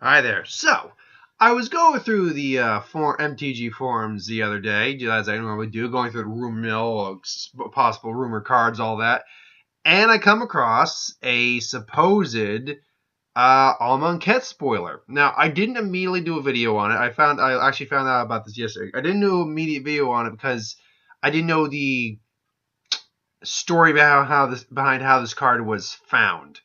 Hi there. So, I was going through the MTG forums the other day, as I normally do, going through the rumor mill, possible rumor cards, all that, and I come across a supposed Amonkhet spoiler. Now, I didn't immediately do a video on it. I actually found out about this yesterday. I didn't do an immediate video on it because I didn't know the story behind how this card was found.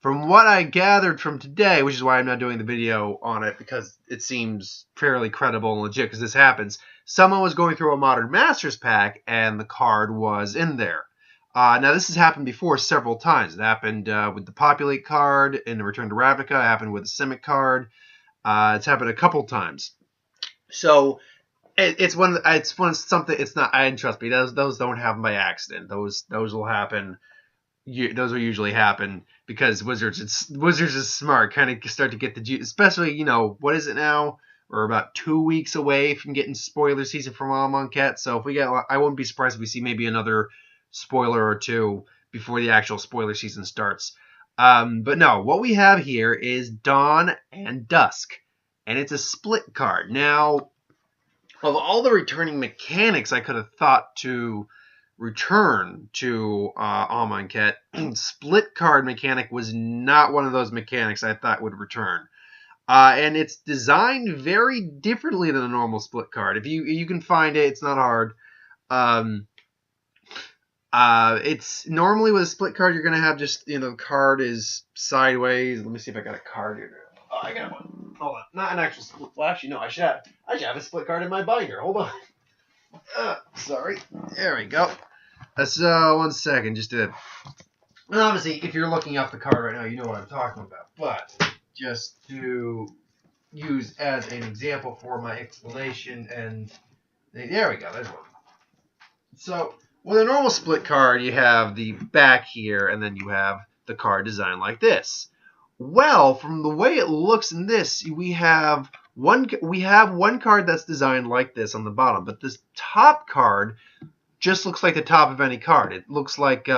From what I gathered from today, which is why I'm not doing the video on it because it seems fairly credible and legit because this happens, someone was going through a Modern Masters pack and the card was in there. Now, this has happened before several times. It happened with the Populate card in the Return to Ravnica. It happened with the Simic card. It's happened a couple times. So it's something. It's not. I trust me. Those don't happen by accident. Those will happen. Those will usually happen because Wizards is smart. Kind of start to get the juice, especially what is it now? We're about 2 weeks away from getting spoiler season from Amonkhet. So if we get, I wouldn't be surprised if we see maybe another spoiler or two before the actual spoiler season starts. But no, what we have here is Dawn and Dusk, and it's a split card. Now, of all the returning mechanics I could have thought to return to Amonkhet, split card mechanic was not one of those mechanics I thought would return. And it's designed very differently than a normal split card. If you can find it, it's not hard. It's normally with a split card, you're gonna have just the card is sideways. Let me see if I got a card here. Oh, I got one. Hold on, not an actual split. Well, actually, no, I should have a split card in my binder. Hold on. Sorry. There we go. That's 1 second. Just to. And obviously, if you're looking up the card right now, you know what I'm talking about. But just to use as an example for my explanation, and there we go. There's one. So with a normal split card, you have the back here, and then you have the card designed like this. Well, from the way it looks in this, we have one card that's designed like this on the bottom, but this top card just looks like the top of any card. It looks like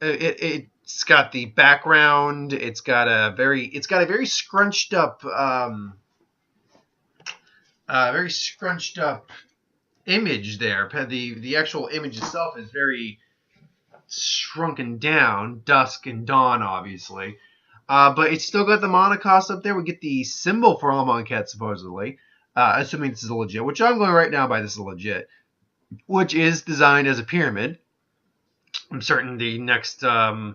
it's got the background. It's got a very scrunched up image there. The actual image itself is very shrunken down. Dusk and Dawn, obviously. But it's still got the mana cost up there. We get the symbol for Amonkhet, supposedly. Assuming this is legit, which I'm going right now by this is legit, which is designed as a pyramid. I'm certain the next hour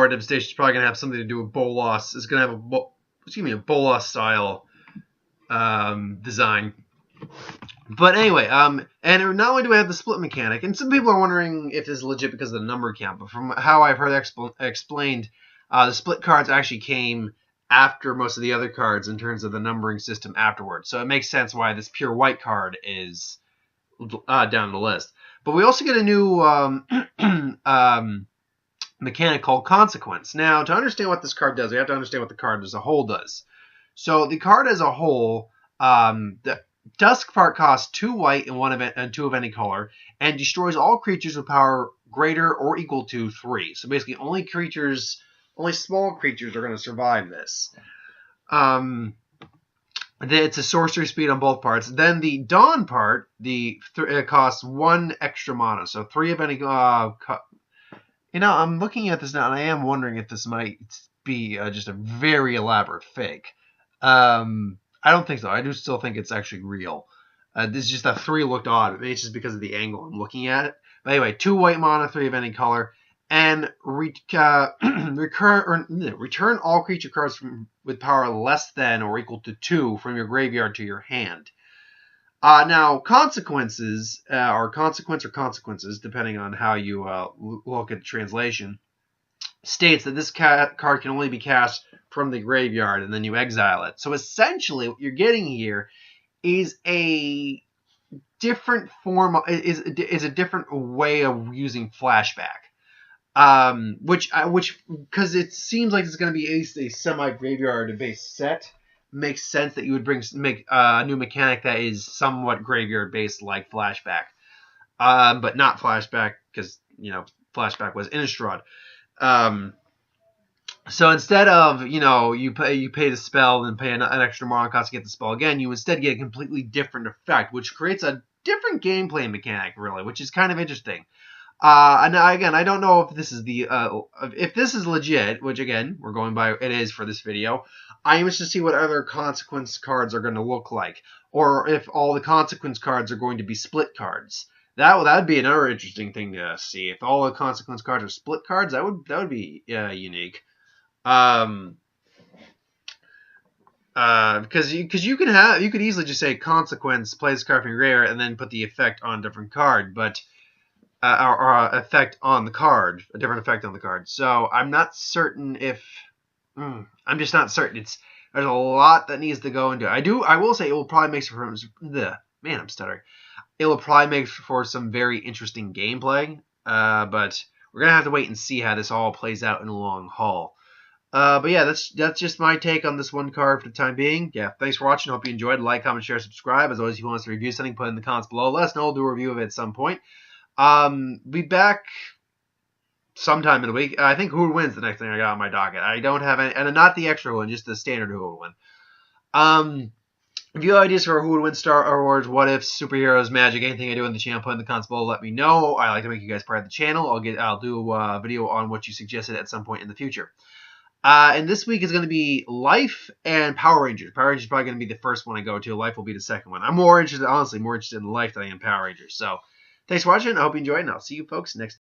devastation is probably going to have something to do with Bolas. It's going to have a Bolas style design. But anyway, and not only do we have the split mechanic, and some people are wondering if this is legit because of the number count, but from how I've heard explained, the split cards actually came after most of the other cards in terms of the numbering system afterwards. So it makes sense why this pure white card is down the list. But we also get a new mechanic called Consequence. Now, to understand what this card does, we have to understand what the card as a whole does. So the card as a whole, the Dusk part costs 2 white and 2 of any color, and destroys all creatures with power greater or equal to 3. So basically, only small creatures are going to survive this. It's a sorcery speed on both parts. Then the Dawn part, it costs 1 extra mana, so 3 of any. I'm looking at this now, and I am wondering if this might be just a very elaborate fake. I don't think so. I do still think it's actually real. This is just that 3 looked odd. Maybe it's just because of the angle I'm looking at it. But anyway, 2 white mana, 3 of any color. And return all creature cards with power less than or equal to 2 from your graveyard to your hand. Now, consequences, or consequences, depending on how you look at the translation, states that this card can only be cast from the graveyard, and then you exile it. So essentially, what you're getting here is a different form, is a different way of using flashback. Which because it seems like it's going to be a semi-graveyard based set, makes sense that you would make a new mechanic that is somewhat graveyard based like flashback, but not flashback because flashback was Innistrad. So instead of you pay the spell and pay an extra mana cost to get the spell again, you instead get a completely different effect, which creates a different gameplay mechanic, really, which is kind of interesting. And again, I don't know if this is if this is legit, which again we're going by it is for this video. I am interested to see what other consequence cards are going to look like, or if all the consequence cards are going to be split cards. That would be another interesting thing to see. If all the consequence cards are split cards, that would be unique. Because you could easily just say consequence, play this card from your graveyard, and then put the effect on a different card, but or effect on the card, a different effect on the card. So I'm not certain if I'm just not certain. There's a lot that needs to go into it. I will say it will probably make for I'm stuttering. It will probably make for some very interesting gameplay. But we're gonna have to wait and see how this all plays out in the long haul. But yeah, that's just my take on this one card for the time being. Yeah, thanks for watching. Hope you enjoyed. Like, comment, share, subscribe. As always, if you want us to review something, put it in the comments below. Let us know. We'll do a review of it at some point. Be back sometime in the week. I think Who Wins the next thing I got on my docket. I don't have any, and not the extra one, just the standard Who Would Win. If you have ideas for Who Would Win Star Wars, What If, Superheroes, Magic, anything I do in the channel, put in the comments below. Let me know. I like to make you guys part of the channel. I'll do a video on what you suggested at some point in the future. And this week is going to be Life and Power Rangers. Power Rangers is probably going to be the first one I go to. Life will be the second one. I'm honestly more interested in Life than I am Power Rangers. So, thanks for watching. I hope you enjoyed, and I'll see you folks next time.